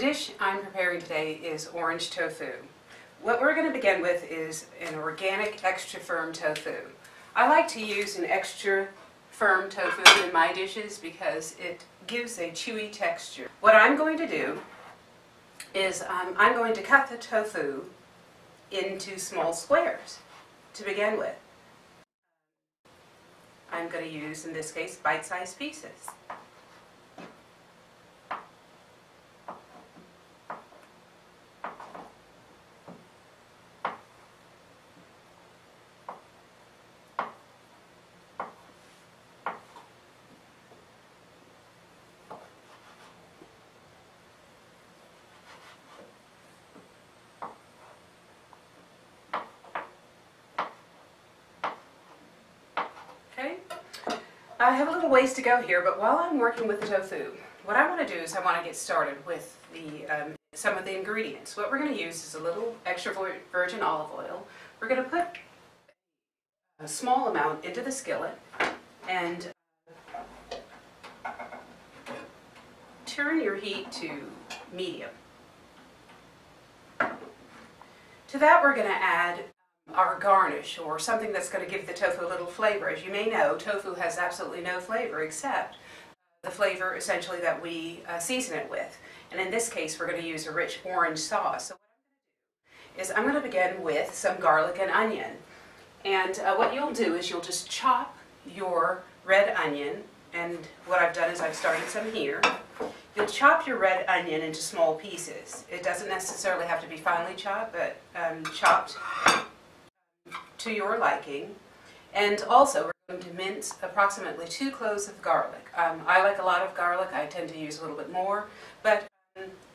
dish I'm preparing today is orange tofu. What we're going to begin with is an organic extra firm tofu. I like to use an extra firm tofu in my dishes because it gives a chewy texture. What I'm going to do is I'm going to cut the tofu into small squares to begin with. I'm going to use, in this case, bite-sized pieces. I have a little ways to go here, but while I'm working with the tofu, what I want to do is I want to get started with the some of the ingredients. What we're going to use is a little extra virgin olive oil. We're going to put a small amount into the skillet and turn your heat to medium. To that we're going to add our garnish, or something that's going to give the tofu a little flavor. As you may know, tofu has absolutely no flavor except the flavor essentially that we season it with. And in this case, we're going to use a rich orange sauce. So what I'm going to do is I'm going to begin with some garlic and onion. And what you'll do is you'll just chop your red onion, and what I've done is I've started some here. You'll chop your red onion into small pieces. It doesn't necessarily have to be finely chopped, but chopped to your liking. And also we're going to mince approximately 2 cloves of garlic. I like a lot of garlic. I tend to use a little bit more, but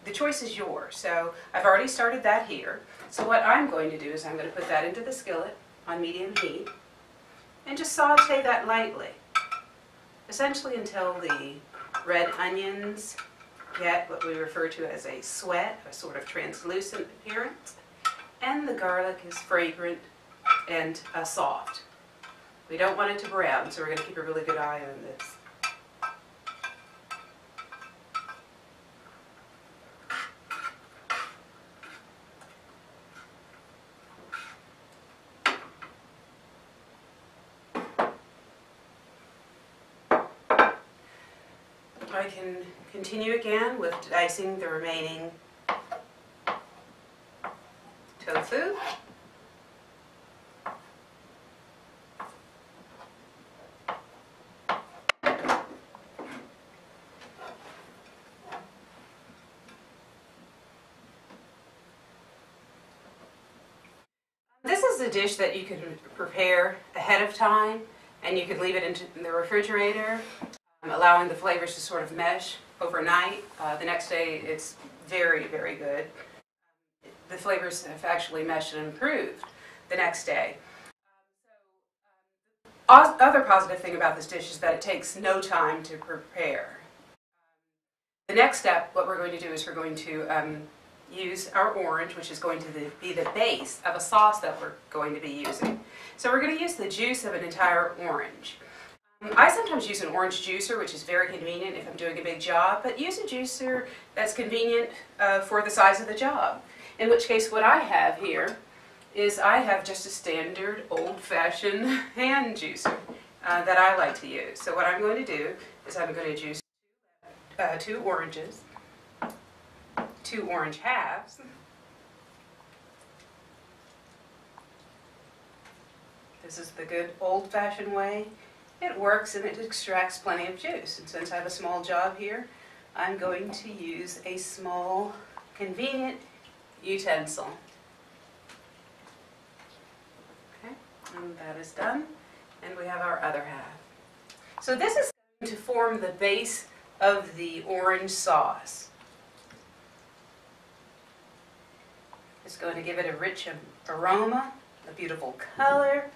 the choice is yours. So I've already started that here. So what I'm going to do is I'm going to put that into the skillet on medium heat and just saute that lightly, essentially until the red onions get what we refer to as a sweat, a sort of translucent appearance, and the garlic is fragrant and soft. We don't want it to brown, so we're going to keep a really good eye on this. I can continue again with dicing the remaining tofu. This is a dish that you can prepare ahead of time, and you can leave it in the refrigerator, allowing the flavors to sort of mesh overnight. The next day it's very, very good. The flavors have actually meshed and improved the next day. Other positive thing about this dish is that it takes no time to prepare. The next step, what we're going to do is we're going to use our orange, which is going to be the base of a sauce that we're going to be using. So we're going to use the juice of an entire orange. I sometimes use an orange juicer, which is very convenient if I'm doing a big job, but use a juicer that's convenient for the size of the job. In which case what I have here is I have just a standard old-fashioned hand juicer that I like to use. So what I'm going to do is I'm going to juice 2 oranges, 2 orange halves. This is the good old-fashioned way. It works and it extracts plenty of juice. And since I have a small job here, I'm going to use a small, convenient utensil. Okay, and that is done. And we have our other half. So this is going to form the base of the orange sauce. It's going to give it a rich aroma, a beautiful color.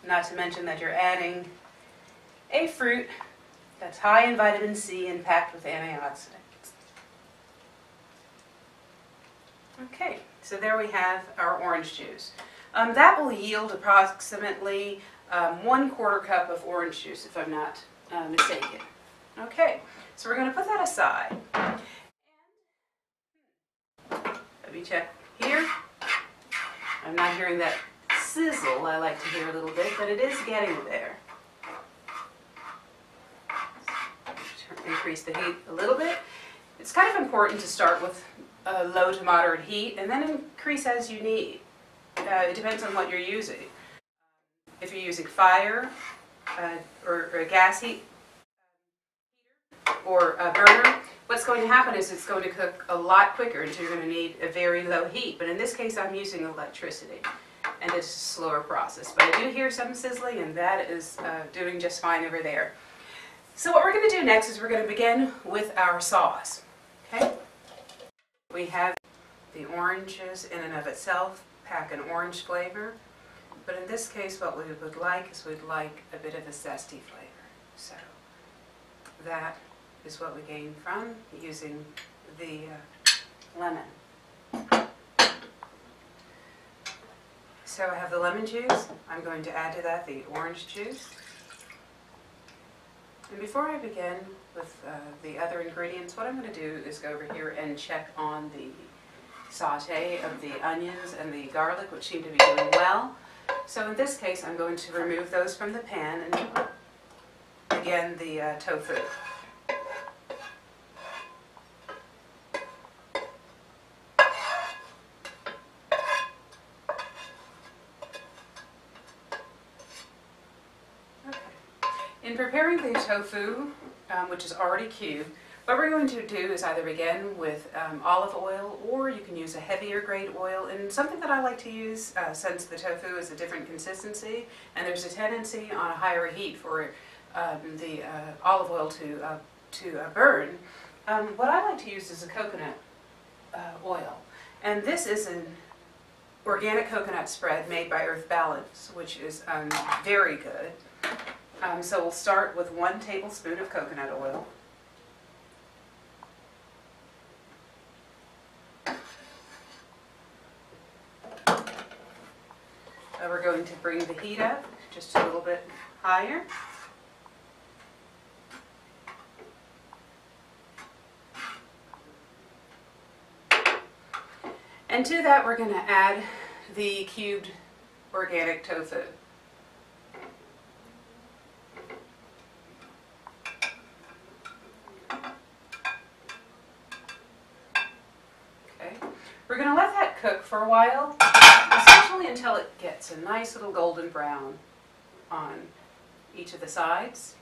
Not to mention that you're adding a fruit that's high in vitamin C and packed with antioxidants. Okay, so there we have our orange juice. That will yield approximately 1/4 cup of orange juice, if I'm not mistaken. Okay, so we're going to put that aside. me check here. I'm not hearing that sizzle I like to hear a little bit, but it is getting there. Increase the heat a little bit. It's kind of important to start with low to moderate heat and then increase as you need. It depends on what you're using. If you're using fire or a gas heat or a burner, what's going to happen is it's going to cook a lot quicker, and so you're going to need a very low heat. But in this case, I'm using electricity, and it's a slower process. But I do hear some sizzling, and that is doing just fine over there. So what we're going to do next is we're going to begin with our sauce. Okay? We have the oranges in and of itself pack an orange flavor, but in this case what we would like is we'd like a bit of a zesty flavor. So that is what we gain from using the lemon. So I have the lemon juice. I'm going to add to that the orange juice. And before I begin with the other ingredients, what I'm going to do is go over here and check on the sauté of the onions and the garlic, which seem to be doing well. So in this case, I'm going to remove those from the pan and again the tofu. In preparing the tofu, which is already cubed, what we're going to do is either begin with olive oil, or you can use a heavier grade oil. And something that I like to use, since the tofu is a different consistency, and there's a tendency on a higher heat for the olive oil to burn, what I like to use is a coconut oil. And this is an organic coconut spread made by Earth Balance, which is very good. So we'll start with 1 tablespoon of coconut oil. We're going to bring the heat up just a little bit higher. And to that we're going to add the cubed organic tofu. We're going to let that cook for a while, essentially until it gets a nice little golden brown on each of the sides.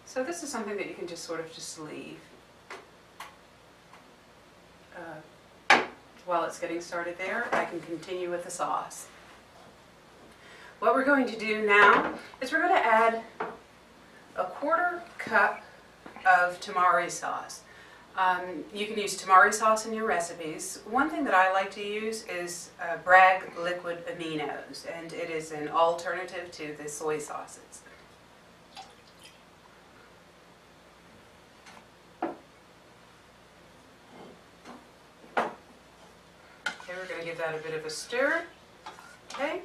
So this is something that you can just sort of just leave while it's getting started there. I can continue with the sauce. What we're going to do now is we're going to add a 1/4 cup of tamari sauce. You can use tamari sauce in your recipes. One thing that I like to use is Bragg liquid aminos, and it is an alternative to the soy sauces. Okay, we're going to give that a bit of a stir. Okay,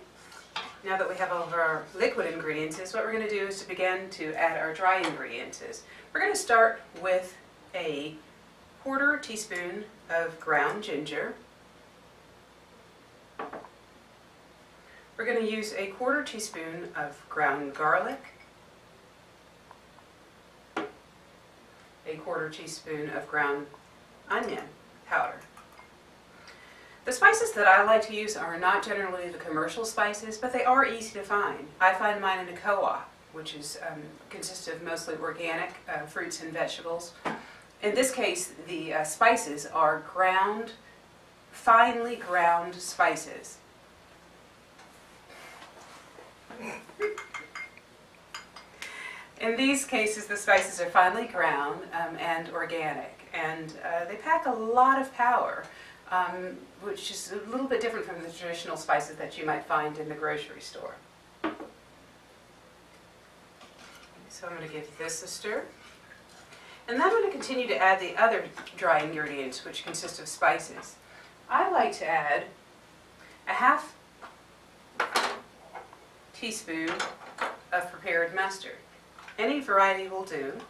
now that we have all of our liquid ingredients, what we're going to do is to begin to add our dry ingredients. We're going to start with a 1/4 teaspoon of ground ginger. We're going to use a 1/4 teaspoon of ground garlic, a 1/4 teaspoon of ground onion powder. The spices that I like to use are not generally the commercial spices, but they are easy to find. I find mine in a co-op, which is consists of mostly organic fruits and vegetables. In this case, the spices are finely ground spices. In these cases, the spices are finely ground and organic, and they pack a lot of power, which is a little bit different from the traditional spices that you might find in the grocery store. So I'm going to give this a stir. And then I'm going to continue to add the other dry ingredients, which consist of spices. I like to add a 1/2 teaspoon of prepared mustard. Any variety will do.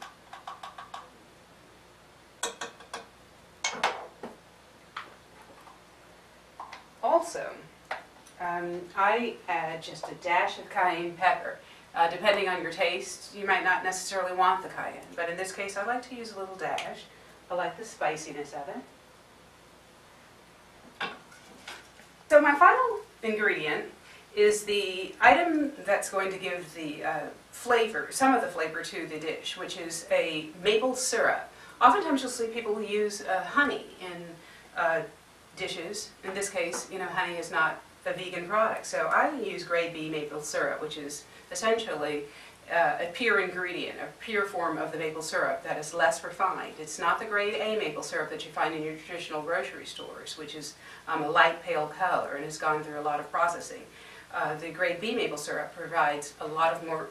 also, I add just a dash of cayenne pepper. Depending on your taste, you might not necessarily want the cayenne, but in this case I like to use a little dash. I like the spiciness of it. So my final ingredient is the item that's going to give the flavor, some of the flavor to the dish, which is a maple syrup. Oftentimes you'll see people use honey in dishes. In this case, honey is not a vegan product, so I use grade B maple syrup, which is essentially a pure ingredient, a pure form of the maple syrup that is less refined. It's not the grade A maple syrup that you find in your traditional grocery stores, which is a light pale color and has gone through a lot of processing. The grade B maple syrup provides a lot more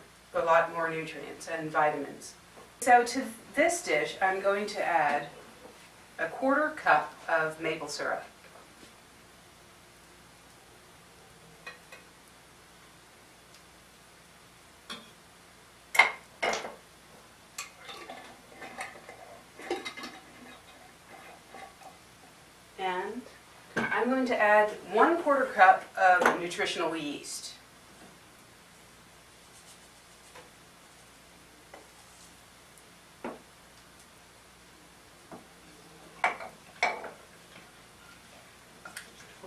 nutrients and vitamins. So to this dish, I'm going to add a 1/4 cup of maple syrup. And I'm going to add 1/4 cup of nutritional yeast.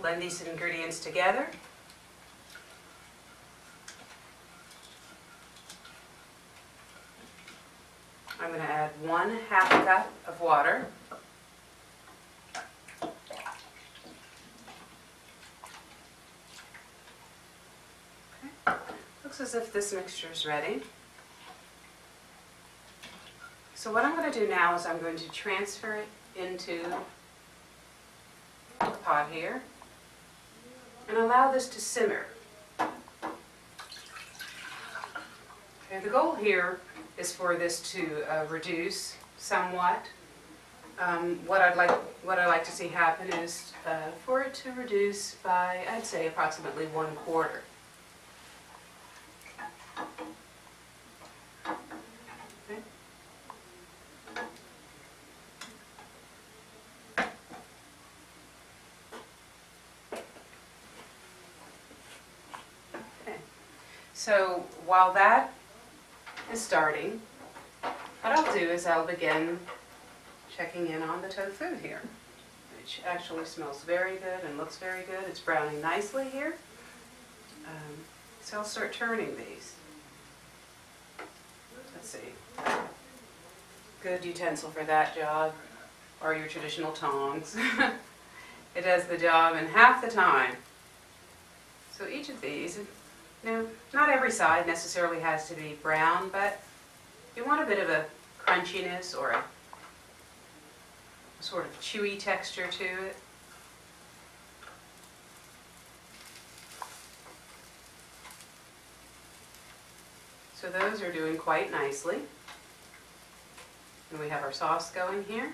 Blend these ingredients together. I'm going to add 1/2 cup of water. Looks as if this mixture is ready. So what I'm going to do now is I'm going to transfer it into the pot here and allow this to simmer. Okay, the goal here is for this to reduce somewhat. What I'd like to see happen is for it to reduce by, I'd say, approximately 1/4. So while that is starting, what I'll do is I'll begin checking in on the tofu here, which actually smells very good and looks very good. It's browning nicely here. So I'll start turning these. Let's see. Good utensil for that job are your traditional tongs. It does the job in half the time. So each of these, not every side necessarily has to be brown, but you want a bit of a crunchiness or a sort of chewy texture to it. So those are doing quite nicely. And we have our sauce going here.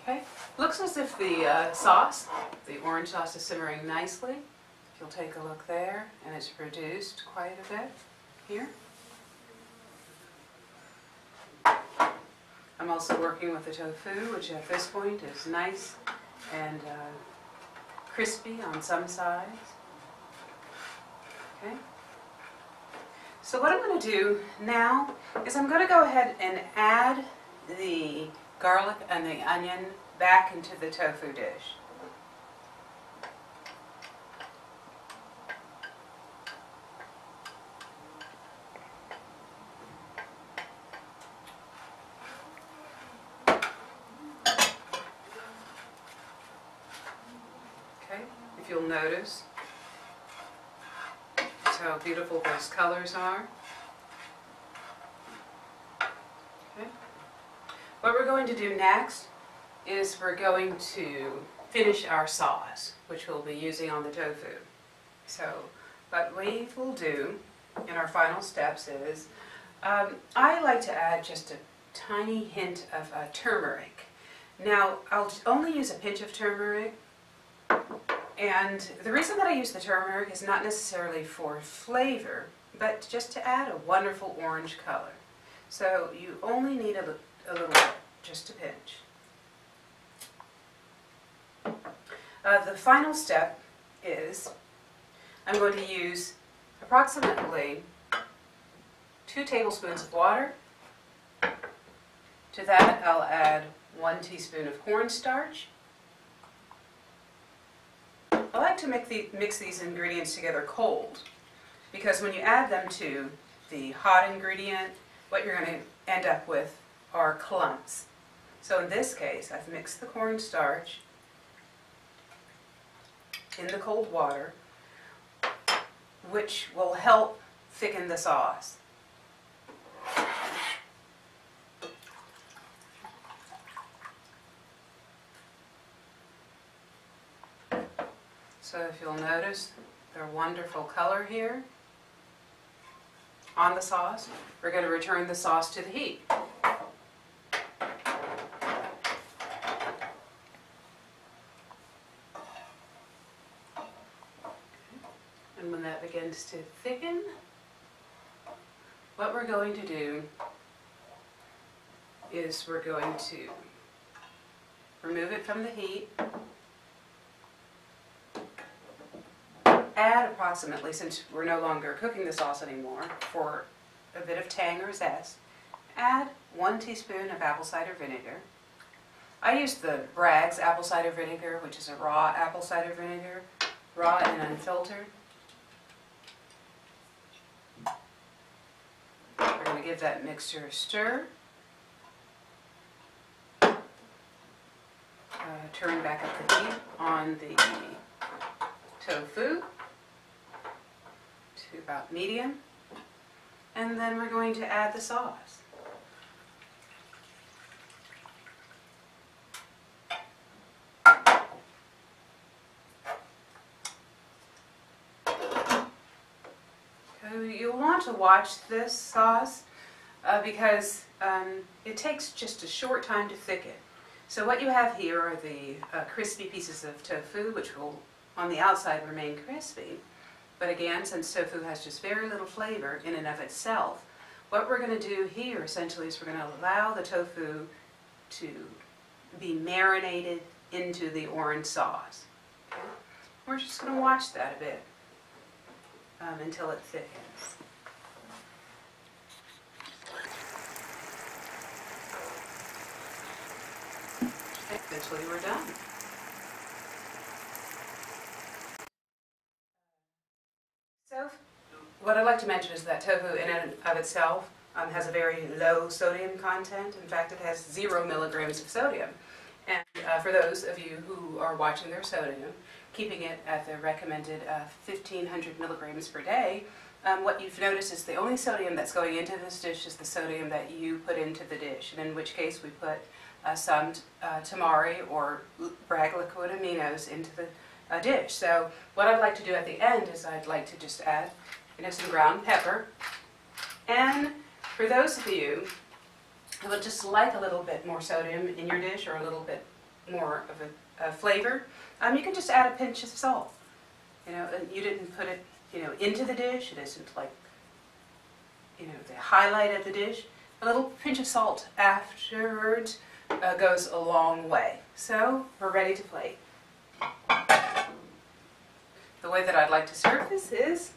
Okay, looks as if the sauce, the orange sauce, is simmering nicely. If you'll take a look there, and it's reduced quite a bit here. I'm also working with the tofu, which at this point is nice and crispy on some sides. Okay. So what I'm going to do now is I'm going to go ahead and add the garlic and the onion back into the tofu dish. Okay, if you'll notice how beautiful those colors are. Okay. What we're going to do next is we're going to finish our sauce, which we'll be using on the tofu. So what we will do in our final steps is, I like to add just a tiny hint of turmeric. Now, I'll only use a pinch of turmeric, And the reason that I use the turmeric is not necessarily for flavor, but just to add a wonderful orange color. So you only need a little bit, just a pinch. The final step is I'm going to use approximately 2 tablespoons of water. To that I'll add 1 teaspoon of cornstarch. I like to mix these ingredients together cold, because when you add them to the hot ingredient, what you're going to end up with are clumps. So in this case, I've mixed the cornstarch in the cold water, which will help thicken the sauce. So if you'll notice their wonderful color here on the sauce, we're going to return the sauce to the heat. And when that begins to thicken, what we're going to do is we're going to remove it from the heat, add approximately, since we're no longer cooking the sauce anymore, for a bit of tang or zest, add 1 teaspoon of apple cider vinegar. I use the Bragg's apple cider vinegar, which is a raw apple cider vinegar, raw and unfiltered. We're going to give that mixture a stir. Turn back up the heat on the tofu to about medium, and then we're going to add the sauce. You'll want to watch this sauce because it takes just a short time to thicken. So what you have here are the crispy pieces of tofu, which will on the outside remain crispy. But again, since tofu has just very little flavor in and of itself, what we're going to do here essentially is we're going to allow the tofu to be marinated into the orange sauce. Okay? We're just going to watch that a bit until it thickens. Eventually we're done. So what I'd like to mention is that tofu in and of itself has a very low sodium content. In fact, it has 0 milligrams of sodium. And for those of you who are watching their sodium, keeping it at the recommended 1,500 milligrams per day, what you've noticed is the only sodium that's going into this dish is the sodium that you put into the dish, and in which case we put some tamari or Bragg liquid aminos into the dish. So what I'd like to do at the end is I'd like to just add some ground pepper. And for those of you who would just like a little bit more sodium in your dish or a little bit more of a flavor, you can just add a pinch of salt. And you didn't put it into the dish. It isn't like the highlight of the dish. A little pinch of salt afterwards goes a long way. So we're ready to plate. The way that I'd like to serve this is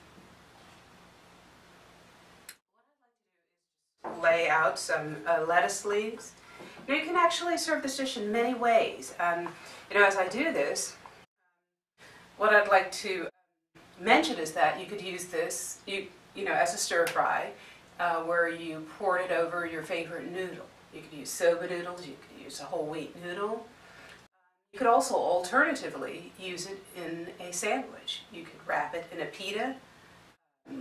lay out some lettuce leaves. You can actually serve this dish in many ways. As I do this, what I'd like to mention is that you could use this, as a stir fry, where you pour it over your favorite noodle. You could use soba noodles. You could use a whole wheat noodle. You could also alternatively use it in a sandwich. You could wrap it in a pita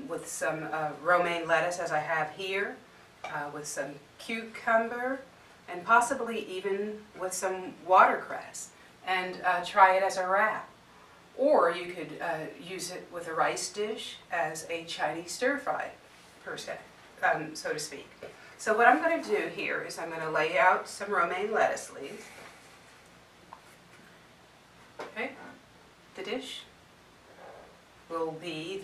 with some romaine lettuce, as I have here, with some cucumber, and possibly even with some watercress, and try it as a wrap. Or you could use it with a rice dish as a Chinese stir-fry, per se, so to speak. So what I'm going to do here is I'm going to lay out some romaine lettuce leaves. Okay. the dish will be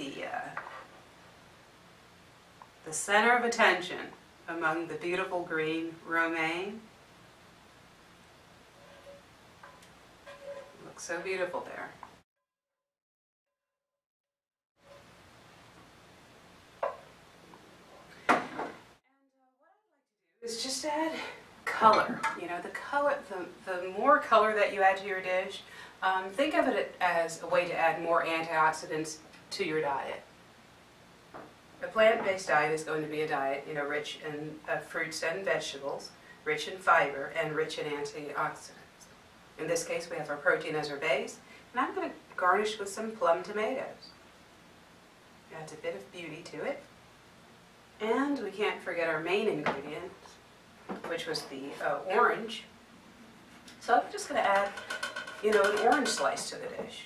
the center of attention among the beautiful green romaine. Looks so beautiful there. Is just add color. You know, the color, the more color that you add to your dish, think of it as a way to add more antioxidants to your diet. A plant-based diet is going to be a diet, you know, rich in fruits and vegetables, rich in fiber, and rich in antioxidants. In this case, we have our protein as our base, and I'm going to garnish with some plum tomatoes. Adds a bit of beauty to it. And we can't forget our main ingredient, which was the orange. So I'm just going to add, you know, an orange slice to the dish.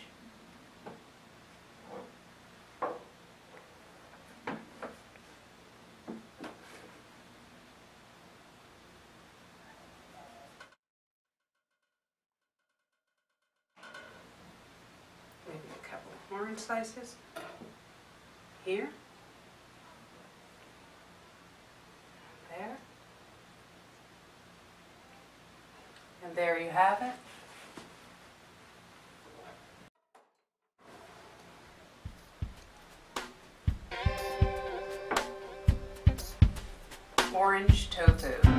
Maybe a couple of orange slices here. There. And there you have it. Orange tofu.